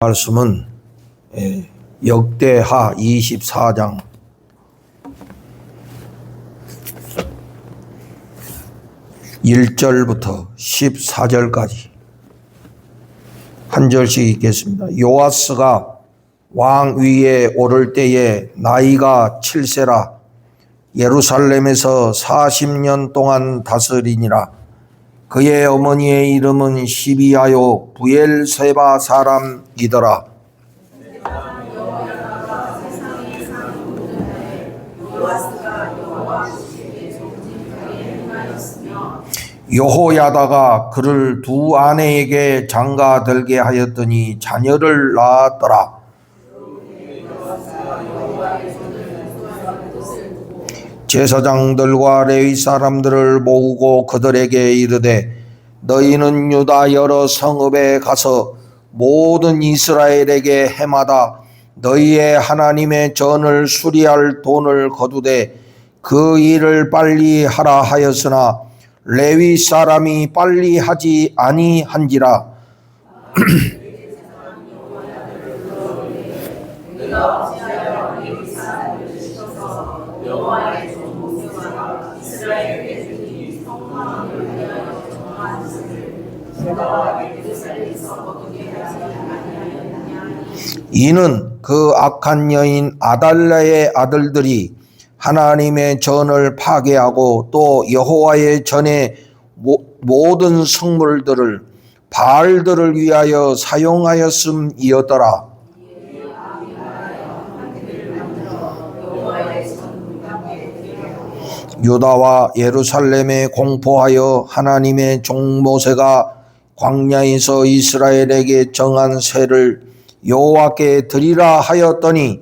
말씀은 역대하 24장 1절부터 14절까지 한 절씩 읽겠습니다. 요아스가 왕 위에 오를 때에 나이가 7세라 예루살렘에서 40년 동안 다스리니라. 그의 어머니의 이름은 시비아요 부엘세바 사람이더라. 여호야다가 그를 두 아내에게 장가들게 하였더니 자녀를 낳았더라. 제사장들과 레위 사람들을 모으고 그들에게 이르되 너희는 유다 여러 성읍에 가서 모든 이스라엘에게 해마다 너희의 하나님의 전을 수리할 돈을 거두되 그 일을 빨리 하라 하였으나 레위 사람이 빨리 하지 아니한지라. 이는 그 악한 여인 아달랴의 아들들이 하나님의 전을 파괴하고 또 여호와의 전의 모든 성물들을 바알들을 위하여 사용하였음이었더라. 유다와 예루살렘에 공포하여 하나님의 종 모세가 광야에서 이스라엘에게 정한 세를 여호와께 드리라 하였더니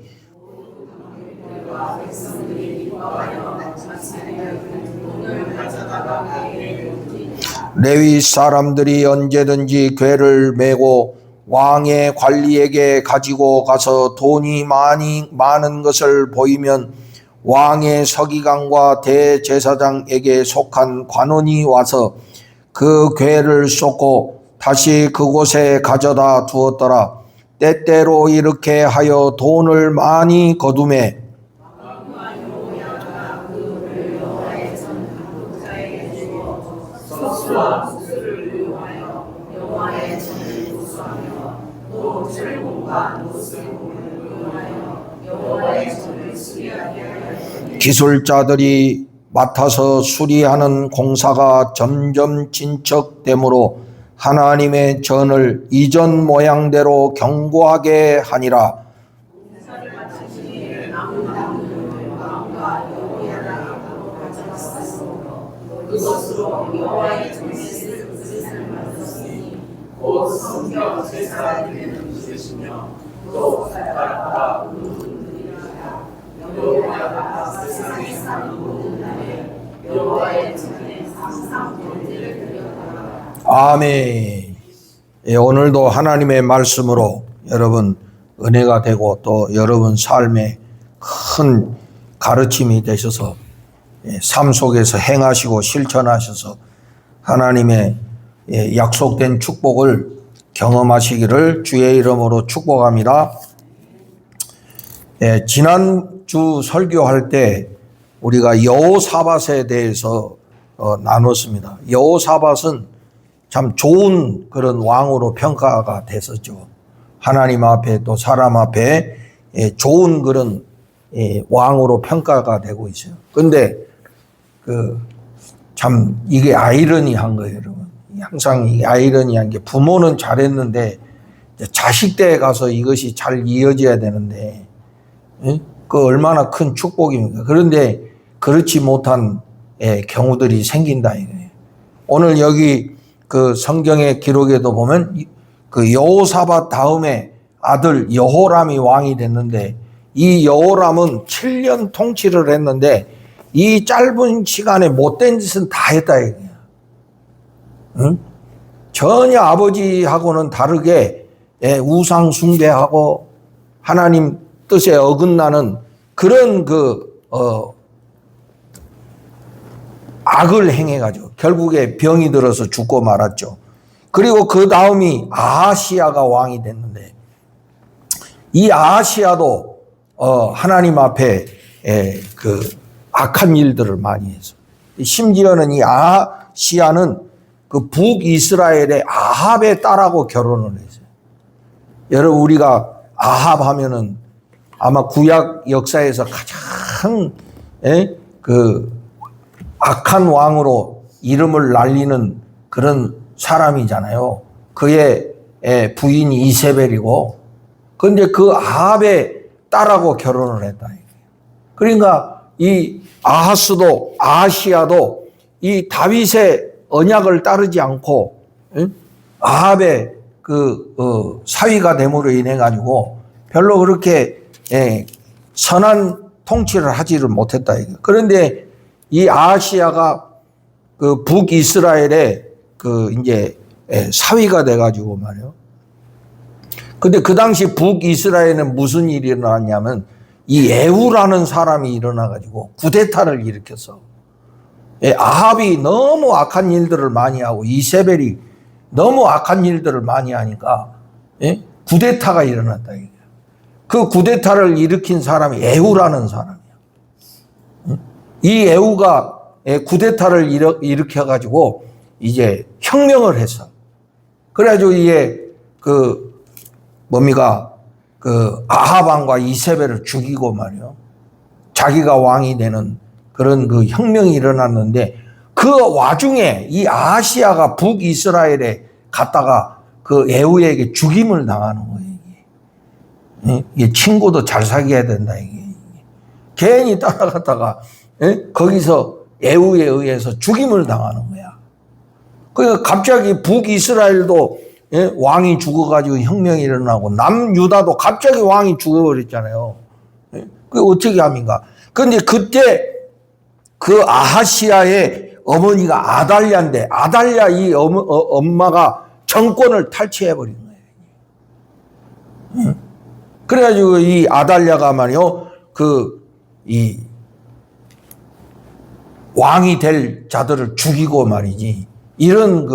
레위 사람들이 언제든지 궤를 메고 왕의 관리에게 가지고 가서 돈이 많은 것을 보이면 왕의 서기관과 대제사장에게 속한 관원이 와서 그 궤를 쏟고 다시 그곳에 가져다 두었더라. 때때로 이렇게 하여 돈을 많이 거두매 기술자들이 맡아서 수리하는 공사가 점점 진척되므로 하나님의 전을 이전 모양대로 견고하게 하니라. 아멘. 오늘도 하나님의 말씀으로 여러분 은혜가 되고 또 여러분 삶에 큰 가르침이 되셔서 삶 속에서 행하시고 실천하셔서 하나님의 약속된 축복을 경험하시기를 주의 이름으로 축복합니다. 지난주 설교할 때 우리가 여호사밧에 대해서 나눴습니다. 여호사밧은 참 좋은 그런 왕으로 평가가 됐었죠. 하나님 앞에 또 사람 앞에 좋은 그런 왕으로 평가가 되고 있어요. 근데 참 이게 아이러니한 거예요, 여러분. 항상 이게 아이러니한 게 부모는 잘했는데 자식 때에 가서 이것이 잘 이어져야 되는데 그 얼마나 큰 축복입니까? 그런데 그렇지 못한 경우들이 생긴다 이거예요. 오늘 여기 그 성경의 기록에도 보면 그 여호사밧 다음에 아들 여호람이 왕이 됐는데 이 여호람은 7년 통치를 했는데 이 짧은 시간에 못된 짓은 다 했다 이거예요. 응? 전혀 아버지하고는 다르게 우상 숭배하고 하나님 뜻에 어긋나는 그런 악을 행해가지고 결국에 병이 들어서 죽고 말았죠. 그리고 그 다음이 아하시야가 왕이 됐는데 이 아하시아도 하나님 앞에 그 악한 일들을 많이 했어. 심지어는 이 아하시아는 그 북이스라엘의 아합의 딸하고 결혼을 했어요. 여러분, 우리가 아합 하면은 아마 구약 역사에서 가장 그 악한 왕으로 이름을 날리는 그런 사람이잖아요. 그의 부인이 이세벨이고, 그런데 그 아합의 딸하고 결혼을 했다. 그러니까 이 아하시아도 이 다윗의 언약을 따르지 않고 아합의 그 사위가 됨으로 인해 가지고 별로 그렇게 선한 통치를 하지를 못했다. 그런데 이 아하시아가 그 북이스라엘의 그 이제 사위가 돼가지고 말이요. 근데 그 당시 북이스라엘에는 무슨 일이 일어났냐면 이 에후라는 사람이 일어나가지고 쿠데타를 일으켰어. 아합이 너무 악한 일들을 많이 하고 이세벨이 너무 악한 일들을 많이 하니까 쿠데타가 일어났다. 그 쿠데타를 일으킨 사람이 에후라는 사람이야. 이 에후가 쿠데타를 일으켜가지고 이제 혁명을 했어. 그래가지고 이게 그 뭡니까? 그 아합 왕과 이세벨을 죽이고 말이요. 자기가 왕이 되는 그런 그 혁명이 일어났는데 그 와중에 이 아하시아가 북이스라엘에 갔다가 그 에후에게 죽임을 당하는 거예요. 이게 친구도 잘 사귀어야 된다. 이게 괜히 따라갔다가 거기서 에후에 의해서 죽임을 당하는 거야. 그러니까 갑자기 북이스라엘도 왕이 죽어가지고 혁명이 일어나고 남유다도 갑자기 왕이 죽어버렸잖아요. 그게 어떻게 합니까? 그런데 그때 그 아하시아의 어머니가 아달랴인데 아달랴 이 엄마가 정권을 탈취해버린 거예요. 그래가지고 이 아달랴가 말이요, 이 왕이 될 자들을 죽이고 말이지. 이런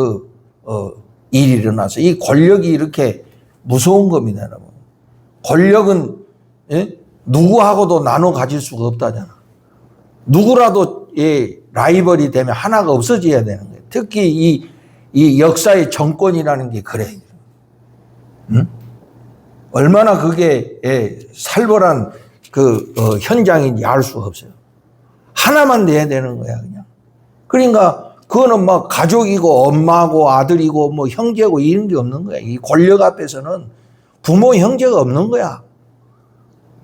일이 일어나서 이 권력이 이렇게 무서운 겁니다, 여러분. 권력은 누구하고도 나눠 가질 수가 없다잖아. 누구라도 라이벌이 되면 하나가 없어져야 되는 거예요. 특히 이 역사의 정권이라는 게 그래. 응? 얼마나 그게 살벌한 그 현장인지 알 수가 없어요. 하나만 내야 되는 거야, 그냥. 그러니까 그거는 막 가족이고 엄마고 아들이고 뭐 형제고 이런 게 없는 거야. 이 권력 앞에서는 부모 형제가 없는 거야.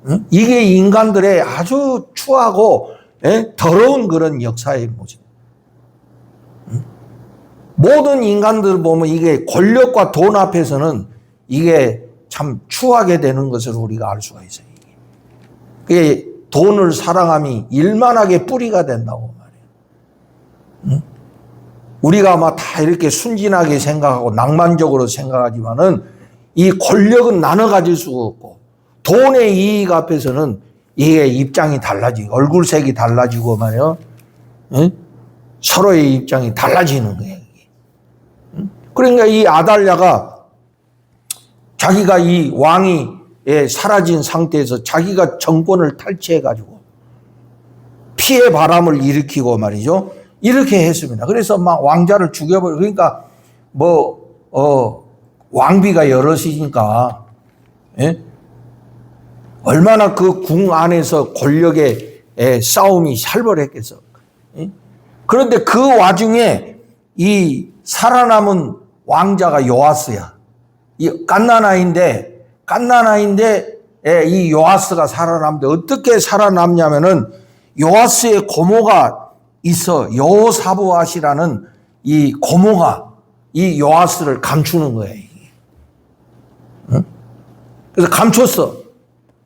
응? 이게 인간들의 아주 추하고 더러운 그런 역사의 모습. 응? 모든 인간들 보면 이게 권력과 돈 앞에서는 이게 참 추하게 되는 것을 우리가 알 수가 있어요. 그게 돈을 사랑함이 일만하게 뿌리가 된다고 말이에요. 응? 우리가 아마 다 이렇게 순진하게 생각하고 낭만적으로 생각하지만은 이 권력은 나눠 가질 수가 없고 돈의 이익 앞에서는 이게 입장이 달라지고 얼굴색이 달라지고 말이에요. 응? 서로의 입장이 달라지는 거예요. 응? 그러니까 이 아달랴가 자기가 이 왕이 사라진 상태에서 자기가 정권을 탈취해가지고 피해 바람을 일으키고 말이죠. 이렇게 했습니다. 그래서 막 왕자를 죽여버려. 그러니까 왕비가 여럿이니까 얼마나 그 궁 안에서 권력의 싸움이 살벌했겠어. 그런데 그 와중에 이 살아남은 왕자가 요아스야. 이 갓난아이인데 이 요아스가 살아남는데 어떻게 살아남냐면은 요아스의 고모가 있어. 여호사브앗이라는 이 고모가 이 요아스를 감추는 거예요. 응? 그래서 감췄어.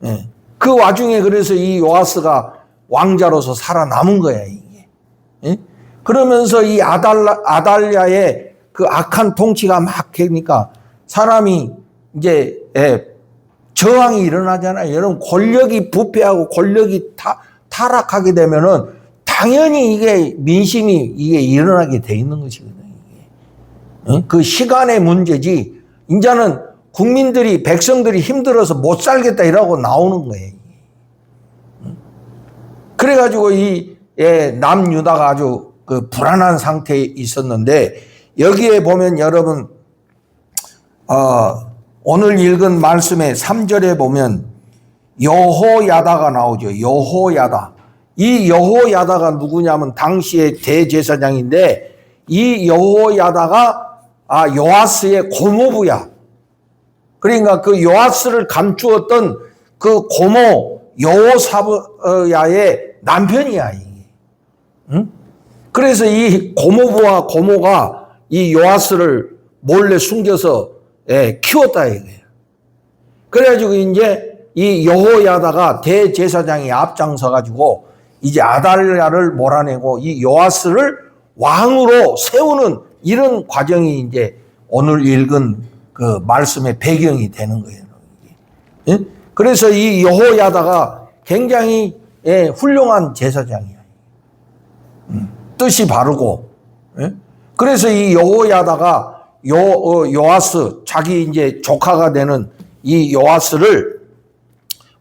예. 그 와중에 그래서 이 요아스가 왕자로서 살아남은 거야, 이게. 예? 그러면서 이 아달랴의 그 악한 통치가 막 되니까 사람이 이제 저항이 일어나잖아요. 여러분 권력이 부패하고 권력이 타락하게 되면은 당연히 이게 민심이 이게 일어나게 돼 있는 것이거든요. 이게. 그 시간의 문제지. 이제는 국민들이, 백성들이 힘들어서 못 살겠다 이러고 나오는 거예요. 그래가지고 이 남유다가 아주 그 불안한 상태에 있었는데, 여기에 보면 여러분, 오늘 읽은 말씀의 3절에 보면 여호야다가 나오죠. 여호야다. 이 여호야다가 누구냐면 당시의 대제사장인데, 이 여호야다가 요아스의 고모부야. 그러니까 그 요아스를 감추었던 그 고모 여호사야의 남편이야. 이게. 응? 그래서 이 고모부와 고모가 이 요아스를 몰래 숨겨서 키웠다 이거예요. 그래가지고 이제 이 여호야다가 대제사장이 앞장서 가지고 이제 아달랴를 몰아내고 이 요아스를 왕으로 세우는 이런 과정이 이제 오늘 읽은 그 말씀의 배경이 되는 거예요. 예? 그래서 이 여호야다가 굉장히 훌륭한 제사장이야. 뜻이 바르고. 예? 그래서 이 여호야다가 요아스, 자기 이제 조카가 되는 이 요아스를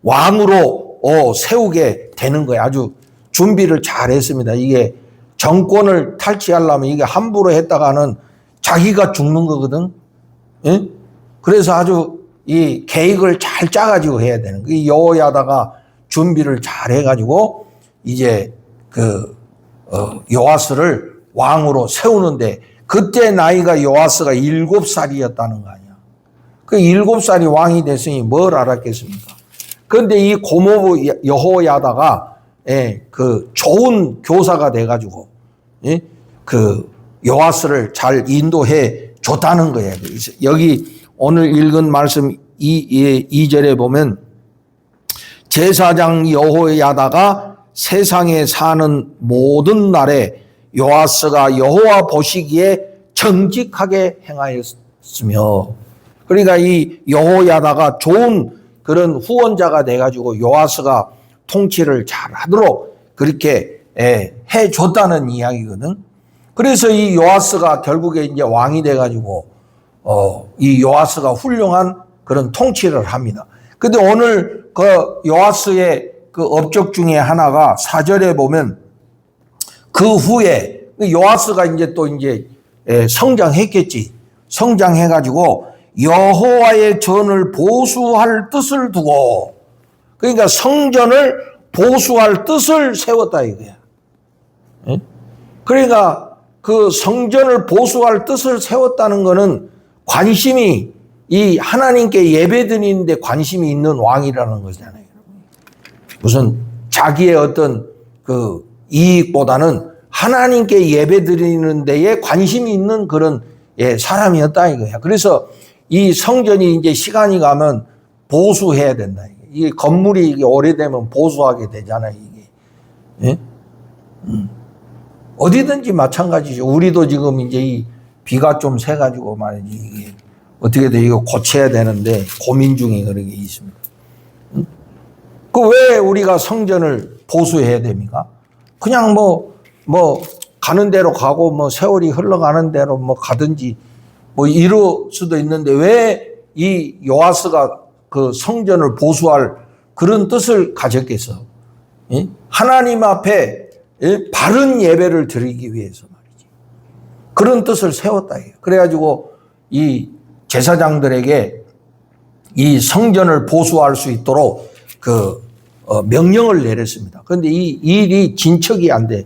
왕으로 세우게 되는 거예요. 아주 준비를 잘 했습니다. 이게 정권을 탈취하려면 이게 함부로 했다가는 자기가 죽는 거거든. 예? 그래서 아주 이 계획을 잘 짜가지고 해야 되는 거예요. 여호야다가 준비를 잘 해가지고 이제 그 요아스를 왕으로 세우는데, 그때 나이가 요아스가 7살이었다는 거 아니야. 그 7살이 왕이 됐으니 뭘 알았겠습니까? 그런데 이 고모부 여호야다가 그 좋은 교사가 돼가지고 그 요아스를 잘 인도해 줬다는 거예요. 여기 오늘 읽은 말씀 2절에 보면 제사장 여호야다가 세상에 사는 모든 날에 요아스가 여호와 보시기에 정직하게 행하였으며, 그러니까 이 여호야다가 좋은 그런 후원자가 돼가지고 요아스가 통치를 잘 하도록 그렇게 해줬다는 이야기거든. 그래서 이 요아스가 결국에 이제 왕이 돼가지고 이 요아스가 훌륭한 그런 통치를 합니다. 근데 오늘 그 요아스의 그 업적 중에 하나가 4절에 보면 그 후에 요아스가 이제 또 이제 성장했겠지. 성장해가지고 여호와의 전을 보수할 뜻을 두고, 그러니까 성전을 보수할 뜻을 세웠다 이거야. 그러니까 그 성전을 보수할 뜻을 세웠다는 거는 관심이, 이 하나님께 예배드리는데 관심이 있는 왕이라는 거잖아요. 무슨 자기의 어떤 그 이익보다는 하나님께 예배드리는 데에 관심이 있는 그런 사람이었다 이거야. 그래서 이 성전이 이제 시간이 가면 보수해야 된다. 이게 건물이 이게 오래되면 보수하게 되잖아요. 이게. 어디든지 마찬가지죠. 우리도 지금 이제 이 비가 좀 새가지고 말이지, 이게 어떻게든 이거 고쳐야 되는데 고민 중에 그런 게 있습니다. 그 왜 우리가 성전을 보수해야 됩니까? 그냥 뭐 가는 대로 가고 뭐 세월이 흘러가는 대로 뭐 가든지 뭐 이럴 수도 있는데, 왜 이 요아스가 그 성전을 보수할 그런 뜻을 가졌겠어? 하나님 앞에 바른 예배를 드리기 위해서 말이지. 그런 뜻을 세웠다. 그래가지고 이 제사장들에게 이 성전을 보수할 수 있도록 그 명령을 내렸습니다. 그런데 이 일이 진척이 안 돼.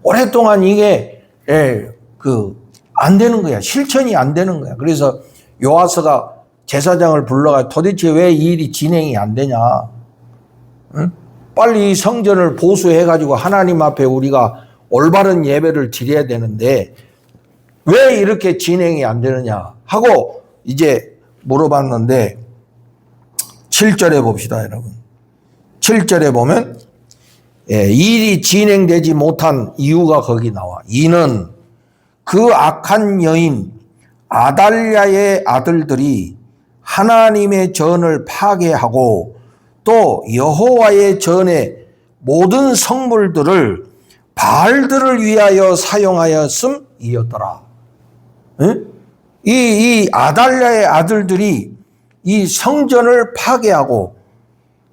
오랫동안 이게 안 되는 거야. 실천이 안 되는 거야. 그래서 요아스가 제사장을 불러가 도대체 왜 이 일이 진행이 안 되냐? 응? 빨리 이 성전을 보수해가지고 하나님 앞에 우리가 올바른 예배를 드려야 되는데 왜 이렇게 진행이 안 되느냐 하고 이제 물어봤는데, 7절에 봅시다, 여러분. 7절에 보면 일이 진행되지 못한 이유가 거기 나와. 이는 그 악한 여인 아달랴의 아들들이 하나님의 전을 파괴하고 또 여호와의 전의 모든 성물들을 바알들을 위하여 사용하였음이었더라. 이 아달랴의 아들들이 이 성전을 파괴하고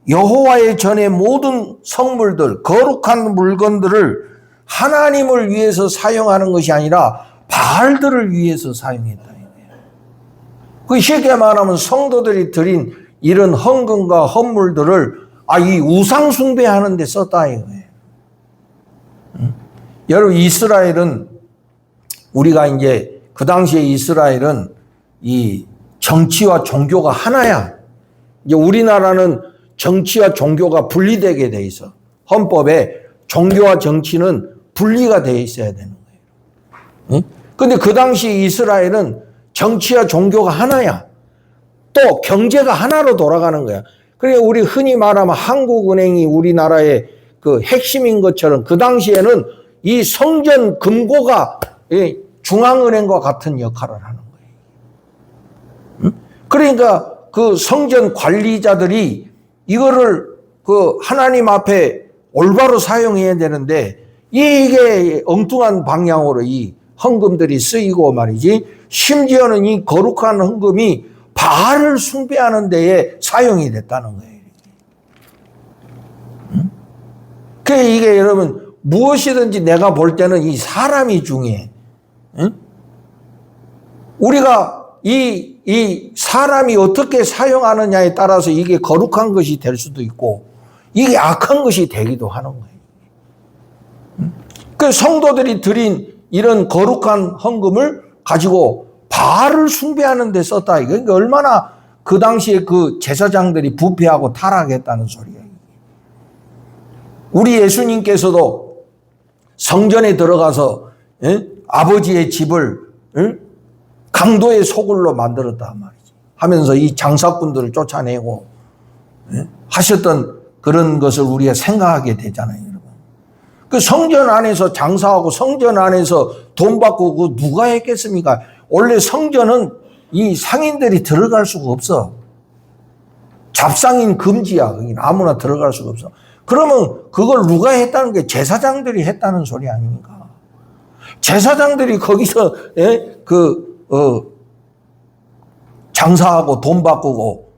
여호와의 전에 모든 성물들, 거룩한 물건들을 하나님을 위해서 사용하는 것이 아니라 바알들을 위해서 사용했다. 그 쉽게 말하면 성도들이 드린 이런 헌금과 헌물들을 이 우상 숭배하는 데 썼다 이거예요. 여러분, 이스라엘은 우리가 이제 그 당시에 이스라엘은 이 정치와 종교가 하나야. 이제 우리나라는 정치와 종교가 분리되게 돼 있어. 헌법에 종교와 정치는 분리가 돼 있어야 되는 거예요. 근데 그 당시 이스라엘은 정치와 종교가 하나야. 또 경제가 하나로 돌아가는 거야. 그러니까 우리 흔히 말하면 한국은행이 우리나라의 그 핵심인 것처럼 그 당시에는 이 성전 금고가 중앙은행과 같은 역할을 하는 거예요. 그러니까 그 성전 관리자들이 이거를 그 하나님 앞에 올바로 사용해야 되는데 이게 엉뚱한 방향으로 이 헌금들이 쓰이고 말이지, 심지어는 이 거룩한 헌금이 바알을 숭배하는 데에 사용이 됐다는 거예요. 그러니까 이게 여러분, 무엇이든지 내가 볼 때는 이 사람이 중요해. 우리가 이 사람이 어떻게 사용하느냐에 따라서 이게 거룩한 것이 될 수도 있고 이게 악한 것이 되기도 하는 거예요. 그 성도들이 드린 이런 거룩한 헌금을 가지고 바알을 숭배하는 데 썼다. 그러니까 얼마나 그 당시에 그 제사장들이 부패하고 타락했다는 소리예요. 우리 예수님께서도 성전에 들어가서 아버지의 집을 강도의 소굴로 만들었단 말이지. 하면서 이 장사꾼들을 쫓아내고 하셨던 그런 것을 우리가 생각하게 되잖아요, 여러분. 그 성전 안에서 장사하고 성전 안에서 돈 받고 그 누가 했겠습니까? 원래 성전은 이 상인들이 들어갈 수가 없어. 잡상인 금지야. 거기 아무나 들어갈 수가 없어. 그러면 그걸 누가 했다는 게 제사장들이 했다는 소리 아닙니까? 제사장들이 거기서 장사하고 돈 바꾸고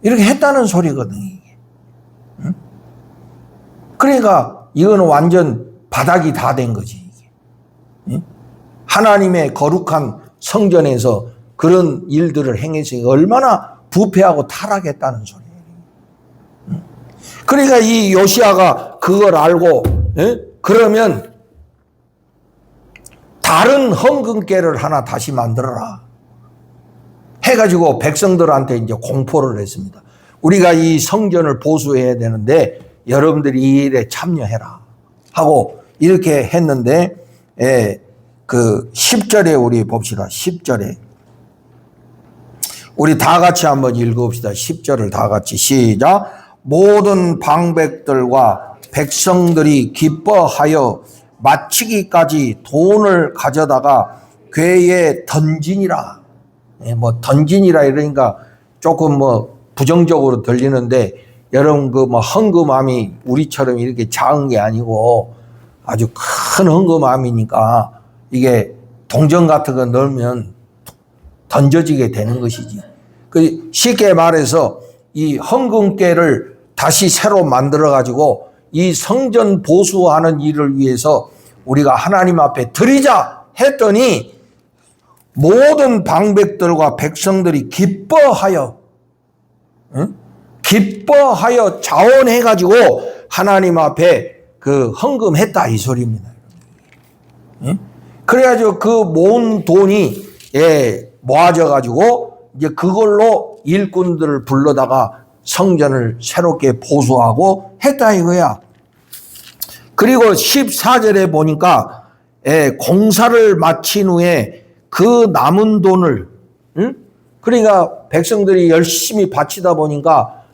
이렇게 했다는 소리거든요. 이게. 그러니까 이거는 완전 바닥이 다 된 거지. 이게. 하나님의 거룩한 성전에서 그런 일들을 행했으니 얼마나 부패하고 타락했다는 소리예요. 그러니까 이 요시아가 그걸 알고 그러면 다른 헌금궤를 하나 다시 만들어라 해가지고 백성들한테 이제 공포를 했습니다. 우리가 이 성전을 보수해야 되는데 여러분들이 이 일에 참여해라 하고 이렇게 했는데, 그 10절에 우리 봅시다. 10절에 우리 다 같이 한번 읽어봅시다. 10절을 다 같이 시작. 모든 방백들과 백성들이 기뻐하여 마치기까지 돈을 가져다가 궤에 던지니라. 뭐 던지니라 이러니까 조금 뭐 부정적으로 들리는데, 여러분 그 뭐 헌금함이 우리처럼 이렇게 작은 게 아니고 아주 큰 헌금함이니까 이게 동전 같은 거 넣으면 던져지게 되는 것이지. 그 쉽게 말해서 이 헌금궤를 다시 새로 만들어 가지고 이 성전 보수하는 일을 위해서 우리가 하나님 앞에 드리자 했더니 모든 방백들과 백성들이 기뻐하여 자원해 가지고 하나님 앞에 그 헌금했다 이 소리입니다. 그래가지고 그 모은 돈이 모아져 가지고 이제 그걸로 일꾼들을 불러다가 성전을 새롭게 보수하고 했다 이거야. 그리고 14절에 보니까 공사를 마친 후에 그 남은 돈을 그러니까 백성들이 열심히 바치다 보니까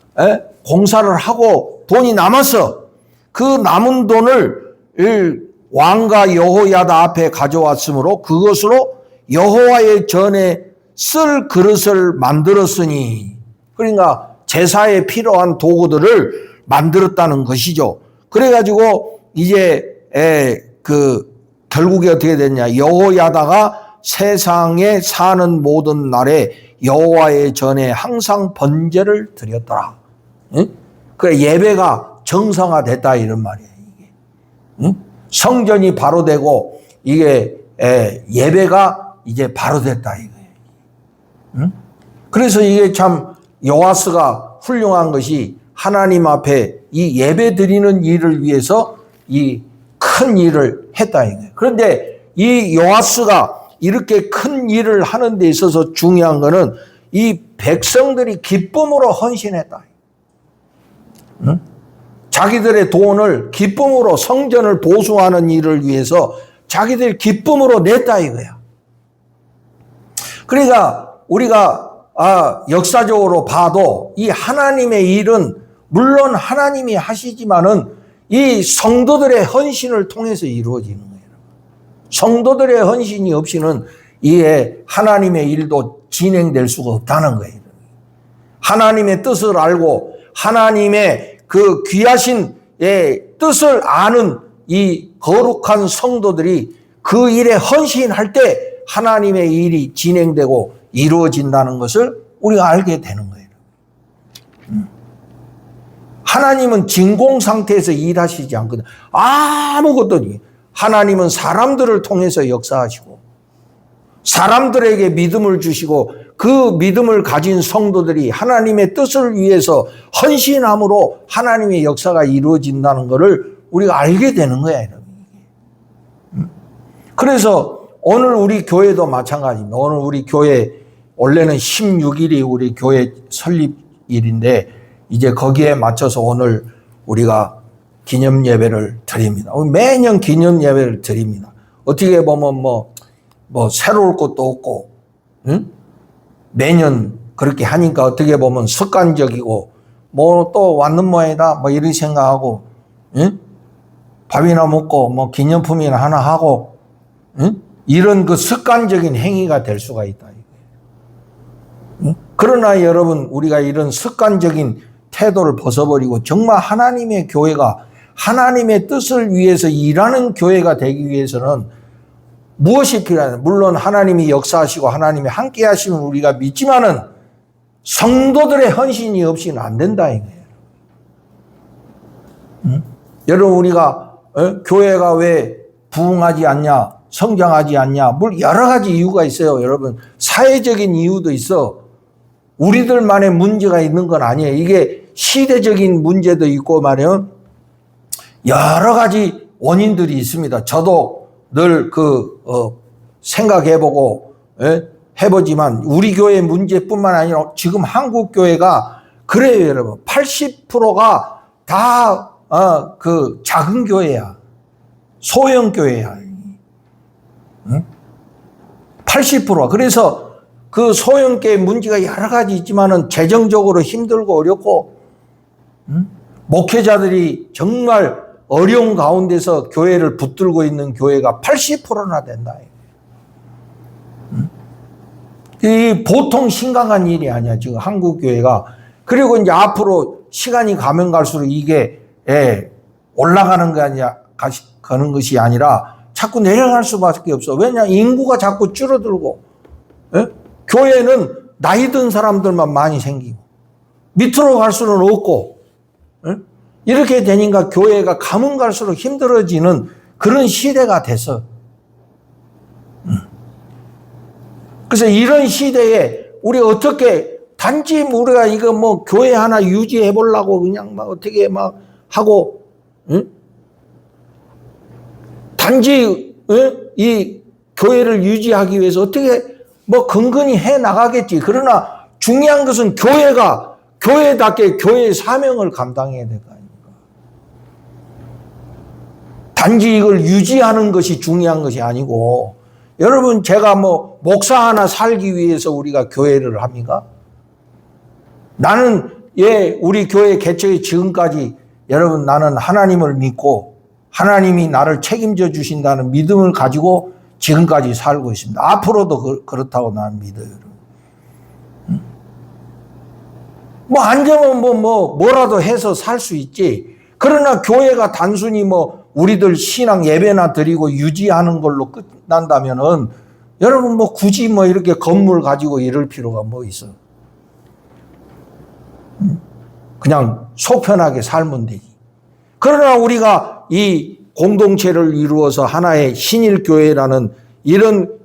공사를 하고 돈이 남았어. 그 남은 돈을 왕과 여호야다 앞에 가져왔으므로 그것으로 여호와의 전에 쓸 그릇을 만들었으니, 그러니까 제사에 필요한 도구들을 만들었다는 것이죠. 그래가지고 이제 그 결국에 어떻게 됐냐, 여호야다가 세상에 사는 모든 날에 여호와의 전에 항상 번제를 드렸더라. 응? 그 예배가 정상화됐다 이런 말이에요. 이게. 응? 성전이 바로 되고 이게 예배가 이제 바로 됐다 이거예요. 응? 그래서 이게 참 요아스가 훌륭한 것이 하나님 앞에 이 예배 드리는 일을 위해서 이 큰 일을 했다 이거예요. 그런데 이 요아스가 이렇게 큰 일을 하는 데 있어서 중요한 거는 이 백성들이 기쁨으로 헌신했다. 응? 자기들의 돈을 기쁨으로 성전을 보수하는 일을 위해서 자기들 기쁨으로 냈다 이거야. 그러니까 우리가 역사적으로 봐도 이 하나님의 일은 물론 하나님이 하시지만은 이 성도들의 헌신을 통해서 이루어지는 거예요. 성도들의 헌신이 없이는 이 하나님의 일도 진행될 수가 없다는 거예요. 하나님의 뜻을 알고 하나님의 그 귀하신 뜻을 아는 이 거룩한 성도들이 그 일에 헌신할 때 하나님의 일이 진행되고 이루어진다는 것을 우리가 알게 되는 거예요. 하나님은 진공 상태에서 일하시지 않거든. 아무것도 하나님은 사람들을 통해서 역사하시고 사람들에게 믿음을 주시고 그 믿음을 가진 성도들이 하나님의 뜻을 위해서 헌신함으로 하나님의 역사가 이루어진다는 것을 우리가 알게 되는 거야. 그래서 오늘 우리 교회도 마찬가지입니다. 오늘 우리 교회 원래는 16일이 우리 교회 설립일인데 이제 거기에 맞춰서 오늘 우리가 기념 예배를 드립니다. 매년 기념 예배를 드립니다. 어떻게 보면 뭐 새로울 것도 없고, 응? 매년 그렇게 하니까 어떻게 보면 습관적이고, 뭐 또 왔는 모양이다, 뭐 이런 생각하고, 응? 밥이나 먹고, 뭐 기념품이나 하나 하고, 응? 이런 그 습관적인 행위가 될 수가 있다. 응? 그러나 여러분, 우리가 이런 습관적인 태도를 벗어버리고 정말 하나님의 교회가 하나님의 뜻을 위해서 일하는 교회가 되기 위해서는 무엇이 필요하냐? 물론 하나님이 역사하시고 하나님이 함께 하시면 우리가 믿지만은 성도들의 헌신이 없이는 안 된다 이거예요. 응? 여러분 우리가 교회가 왜 부흥하지 않냐? 성장하지 않냐? 물 여러 가지 이유가 있어요. 여러분 사회적인 이유도 있어. 우리들만의 문제가 있는 건 아니에요. 이게 시대적인 문제도 있고 말이에요. 여러 가지 원인들이 있습니다. 저도 늘 생각해보고 해보지만 우리 교회 문제뿐만 아니라 지금 한국 교회가 그래요, 여러분. 80%가 다 작은 교회야. 소형 교회야. 80%. 그래서 그 소형교회 문제가 여러 가지 있지만은 재정적으로 힘들고 어렵고, 목회자들이 정말 어려운 가운데서 교회를 붙들고 있는 교회가 80%나 된다. 이 보통 심각한 일이 아니야, 지금 한국 교회가. 그리고 이제 앞으로 시간이 가면 갈수록 이게 올라가는 게 아니라 가는 것이 아니라 자꾸 내려갈 수밖에 없어. 왜냐, 인구가 자꾸 줄어들고. 교회는 나이 든 사람들만 많이 생기고 밑으로 갈 수는 없고 이렇게 되니까 교회가 가면 갈수록 힘들어지는 그런 시대가 돼서 그래서 이런 시대에 우리 어떻게 단지 우리가 이거 뭐 교회 하나 유지해 보려고 그냥 막 어떻게 막 하고 단지 이 교회를 유지하기 위해서 어떻게 뭐 근근히 해 나가겠지. 그러나 중요한 것은 교회가 교회답게 교회의 사명을 감당해야 될 거 아닙니까? 단지 이걸 유지하는 것이 중요한 것이 아니고 여러분 제가 뭐 목사 하나 살기 위해서 우리가 교회를 합니까? 나는 우리 교회 개척의 지금까지 여러분 나는 하나님을 믿고 하나님이 나를 책임져 주신다는 믿음을 가지고 지금까지 살고 있습니다. 앞으로도 그렇다고 나는 믿어요. 뭐 안 되면 뭐라도 해서 살 수 있지. 그러나 교회가 단순히 뭐 우리들 신앙 예배나 드리고 유지하는 걸로 끝난다면은 여러분 뭐 굳이 뭐 이렇게 건물 가지고 이럴 필요가 뭐 있어? 그냥 속 편하게 살면 되지. 그러나 우리가 이 공동체를 이루어서 하나의 신일교회라는 이런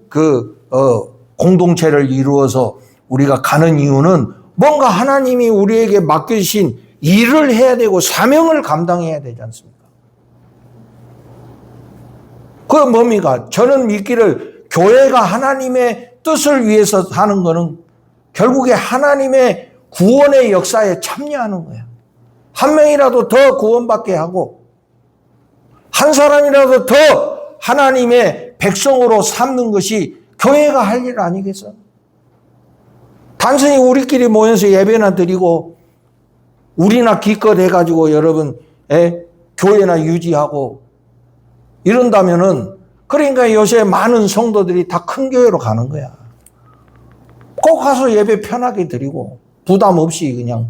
공동체를 이루어서 우리가 가는 이유는 뭔가 하나님이 우리에게 맡겨주신 일을 해야 되고 사명을 감당해야 되지 않습니까? 그건 뭡니까? 저는 믿기를 교회가 하나님의 뜻을 위해서 하는 것은 결국에 하나님의 구원의 역사에 참여하는 거야. 한 명이라도 더 구원받게 하고 한 사람이라도 더 하나님의 백성으로 삼는 것이 교회가 할 일 아니겠어? 단순히 우리끼리 모여서 예배나 드리고 우리나 기껏 해가지고 여러분 교회나 유지하고 이런다면은 그러니까 요새 많은 성도들이 다 큰 교회로 가는 거야. 꼭 가서 예배 편하게 드리고 부담 없이 그냥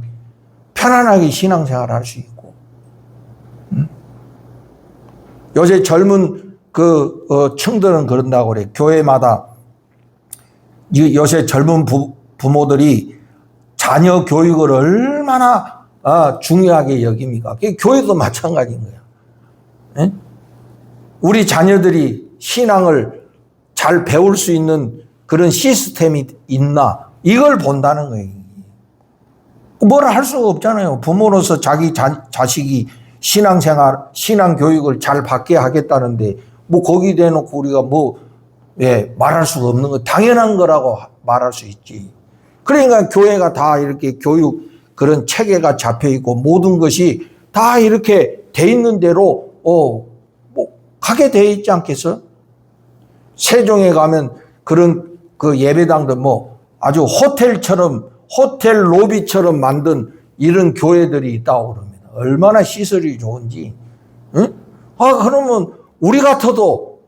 편안하게 신앙생활 할 수 있고. 요새 젊은 층들은 그런다고 그래. 교회마다 요새 젊은 부모들이 자녀 교육을 얼마나 중요하게 여깁니까? 교회도 마찬가지인 거야. 우리 자녀들이 신앙을 잘 배울 수 있는 그런 시스템이 있나? 이걸 본다는 거예요. 뭐라 할 수가 없잖아요. 부모로서 자기 자식이 신앙생활, 신앙교육을 잘 받게 하겠다는데 뭐 거기 대놓고 우리가 말할 수가 없는 거 당연한 거라고 말할 수 있지. 그러니까 교회가 다 이렇게 교육 그런 체계가 잡혀 있고 모든 것이 다 이렇게 돼 있는 대로 가게 돼 있지 않겠어? 세종에 가면 그런 예배당도 아주 호텔 로비처럼 만든 이런 교회들이 있다고 그럽니다. 얼마나 시설이 좋은지. 응? 그러면 우리 같아도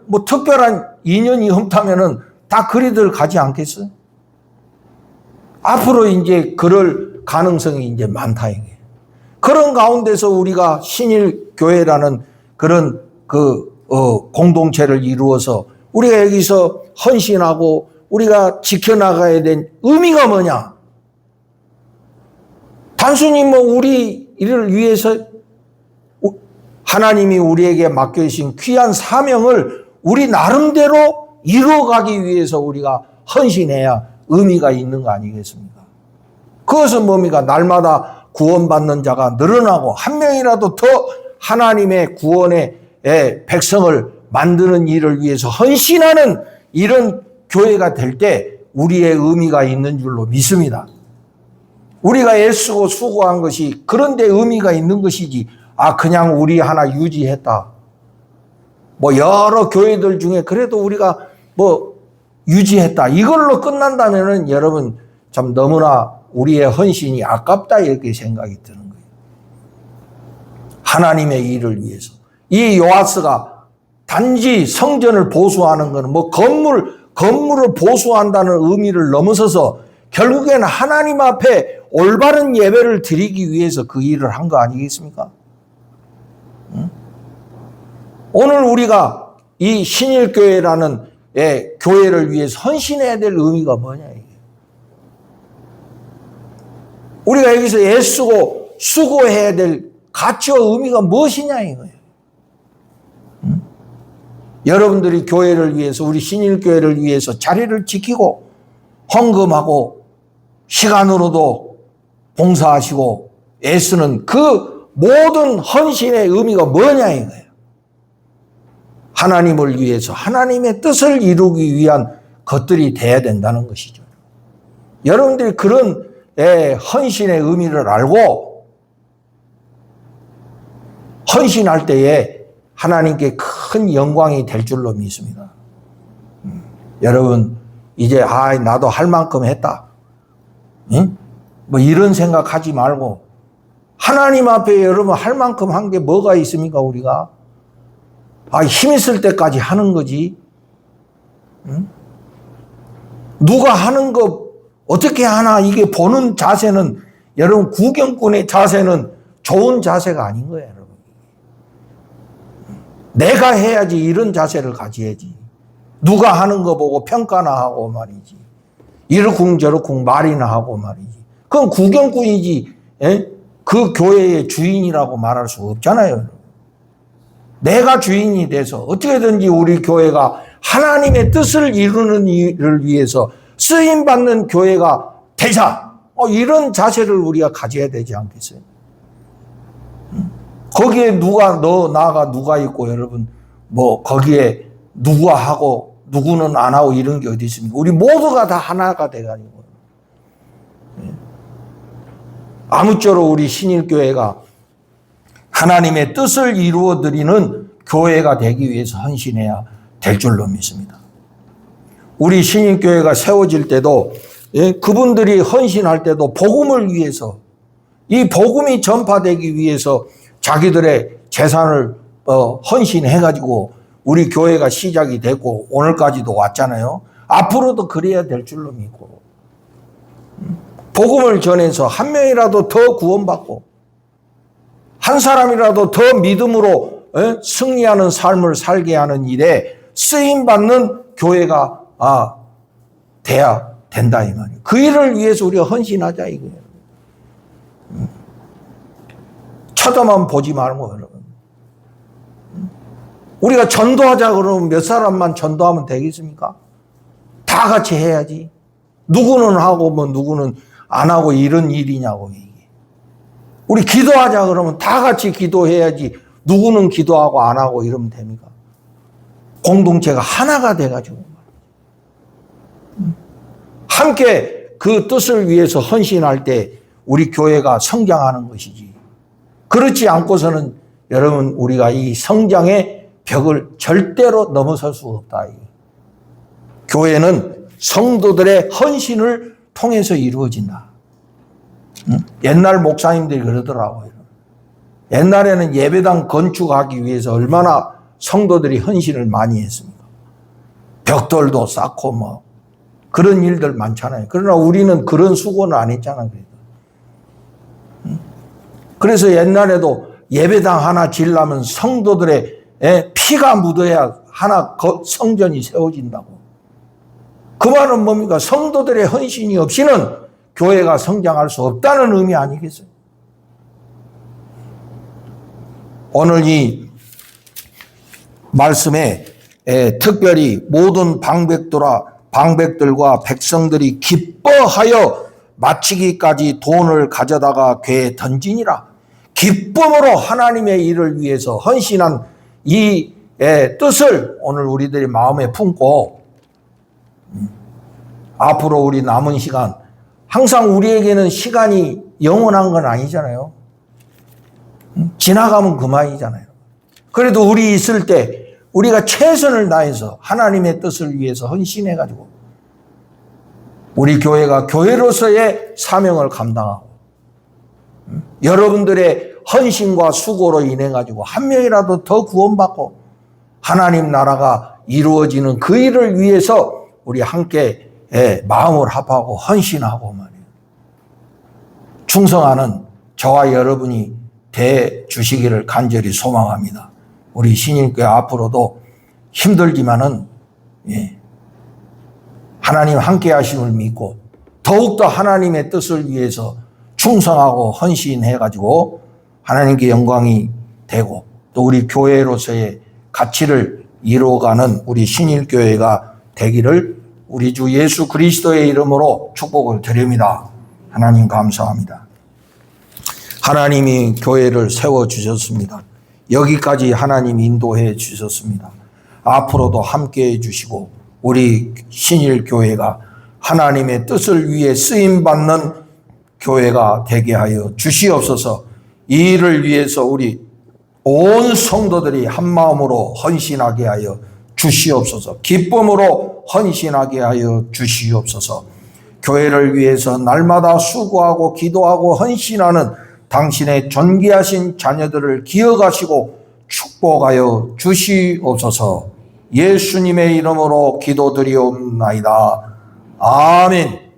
뭐 특별한 인연이 없다면은 다 그리들 가지 않겠어? 앞으로 이제 그럴 가능성이 이제 많다 이게. 그런 가운데서 우리가 신일교회라는 그런 공동체를 이루어서 우리가 여기서 헌신하고 우리가 지켜나가야 된 의미가 뭐냐? 단순히 우리를 위해서 하나님이 우리에게 맡겨주신 귀한 사명을 우리 나름대로 이루어가기 위해서 우리가 헌신해야 의미가 있는 거 아니겠습니까? 그것은 뭡니까? 날마다 구원받는 자가 늘어나고 한 명이라도 더 하나님의 구원의 백성을 만드는 일을 위해서 헌신하는 이런 교회가 될 때 우리의 의미가 있는 줄로 믿습니다. 우리가 애쓰고 수고한 것이 그런데 의미가 있는 것이지 그냥 우리 하나 유지했다. 여러 교회들 중에 그래도 우리가 유지했다. 이걸로 끝난다면은 여러분 참 너무나 우리의 헌신이 아깝다 이렇게 생각이 드는 거예요. 하나님의 일을 위해서. 이 요아스가 단지 성전을 보수하는 것은 건물을 보수한다는 의미를 넘어서서 결국에는 하나님 앞에 올바른 예배를 드리기 위해서 그 일을 한 거 아니겠습니까? 오늘 우리가 이 신일교회라는 교회를 위해서 헌신해야 될 의미가 뭐냐 이게. 우리가 여기서 애쓰고 수고해야 될 가치와 의미가 무엇이냐 이거예요. 여러분들이 교회를 위해서 우리 신일교회를 위해서 자리를 지키고 헌금하고 시간으로도 봉사하시고 애쓰는 그 모든 헌신의 의미가 뭐냐 이거예요. 하나님을 위해서 하나님의 뜻을 이루기 위한 것들이 돼야 된다는 것이죠. 여러분들이 그런 헌신의 의미를 알고 헌신할 때에 하나님께 큰 영광이 될 줄로 믿습니다. 여러분 이제 나도 할 만큼 했다. 응? 이런 생각하지 말고 하나님 앞에 여러분 할 만큼 한 게 뭐가 있습니까 우리가? 힘 있을 때까지 하는 거지. 응? 누가 하는 거 어떻게 하나 이게 보는 자세는 여러분 구경꾼의 자세는 좋은 자세가 아닌 거예요. 여러분. 내가 해야지 이런 자세를 가져야지. 누가 하는 거 보고 평가나 하고 말이지. 이러쿵 저러쿵 말이나 하고 말이지. 그건 구경꾼이지. 예? 그 교회의 주인이라고 말할 수 없잖아요. 내가 주인이 돼서 어떻게든지 우리 교회가 하나님의 뜻을 이루는 일을 위해서 쓰임받는 교회가 되자. 이런 자세를 우리가 가져야 되지 않겠어요? 거기에 나가 누가 있고, 여러분, 거기에 누가 하고, 누구는 안 하고 이런 게 어디 있습니까? 우리 모두가 다 하나가 돼가지고. 아무쪼록 우리 신일교회가 하나님의 뜻을 이루어 드리는 교회가 되기 위해서 헌신해야 될 줄로 믿습니다. 우리 신일교회가 세워질 때도 그분들이 헌신할 때도 복음을 위해서, 이 복음이 전파되기 위해서 자기들의 재산을 헌신해가지고 우리 교회가 시작이 됐고 오늘까지도 왔잖아요. 앞으로도 그래야 될 줄로 믿고, 복음을 전해서 한 명이라도 더 구원받고 한 사람이라도 더 믿음으로 승리하는 삶을 살게 하는 일에 쓰임받는 교회가 돼야 된다 이 말이에요. 그 일을 위해서 우리가 헌신하자 이거예요. 쳐다만 보지 말고, 여러분. 우리가 전도하자 그러면 몇 사람만 전도하면 되겠습니까? 다 같이 해야지. 누구는 하고 누구는 안 하고 이런 일이냐고 이게. 우리 기도하자 그러면 다 같이 기도해야지. 누구는 기도하고 안 하고 이러면 됩니까? 공동체가 하나가 돼가지고 함께 그 뜻을 위해서 헌신할 때 우리 교회가 성장하는 것이지. 그렇지 않고서는 여러분 우리가 이 성장의 벽을 절대로 넘어설 수 없다. 교회는 성도들의 헌신을 통해서 이루어진다. 옛날 목사님들이 그러더라고요. 옛날에는 예배당 건축하기 위해서 얼마나 성도들이 헌신을 많이 했습니까? 벽돌도 쌓고 그런 일들 많잖아요. 그러나 우리는 그런 수고는 안 했잖아요. 그래서 옛날에도 예배당 하나 지으려면 성도들의 피가 묻어야 하나 성전이 세워진다고. 그 말은 뭡니까? 성도들의 헌신이 없이는 교회가 성장할 수 없다는 의미 아니겠어요? 오늘 이 말씀에 특별히 모든 방백들과 백성들이 기뻐하여 마치기까지 돈을 가져다가 궤에 던지니라. 기쁨으로 하나님의 일을 위해서 헌신한 이 뜻을 오늘 우리들이 마음에 품고 앞으로 우리 남은 시간, 항상 우리에게는 시간이 영원한 건 아니잖아요. 지나가면 그만이잖아요. 그래도 우리 있을 때 우리가 최선을 다해서 하나님의 뜻을 위해서 헌신해가지고 우리 교회가 교회로서의 사명을 감당하고 여러분들의 헌신과 수고로 인해가지고 한 명이라도 더 구원받고 하나님 나라가 이루어지는 그 일을 위해서 우리 함께 마음을 합하고 헌신하고 말이에요. 충성하는 저와 여러분이 돼 주시기를 간절히 소망합니다. 우리 신일교회 앞으로도 힘들지만은 하나님 함께 하심을 믿고 더욱더 하나님의 뜻을 위해서 충성하고 헌신해가지고 하나님께 영광이 되고 또 우리 교회로서의 가치를 이루어가는 우리 신일교회가 되기를 우리 주 예수 그리스도의 이름으로 축복을 드립니다. 하나님 감사합니다. 하나님이 교회를 세워주셨습니다. 여기까지 하나님 인도해 주셨습니다. 앞으로도 함께해 주시고 우리 신일교회가 하나님의 뜻을 위해 쓰임받는 교회가 되게 하여 주시옵소서. 이 일을 위해서 우리 온 성도들이 한마음으로 헌신하게 하여 주시옵소서. 기쁨으로 헌신하게 하여 주시옵소서. 교회를 위해서 날마다 수고하고 기도하고 헌신하는 당신의 존귀하신 자녀들을 기억하시고 축복하여 주시옵소서. 예수님의 이름으로 기도드리옵나이다. 아멘.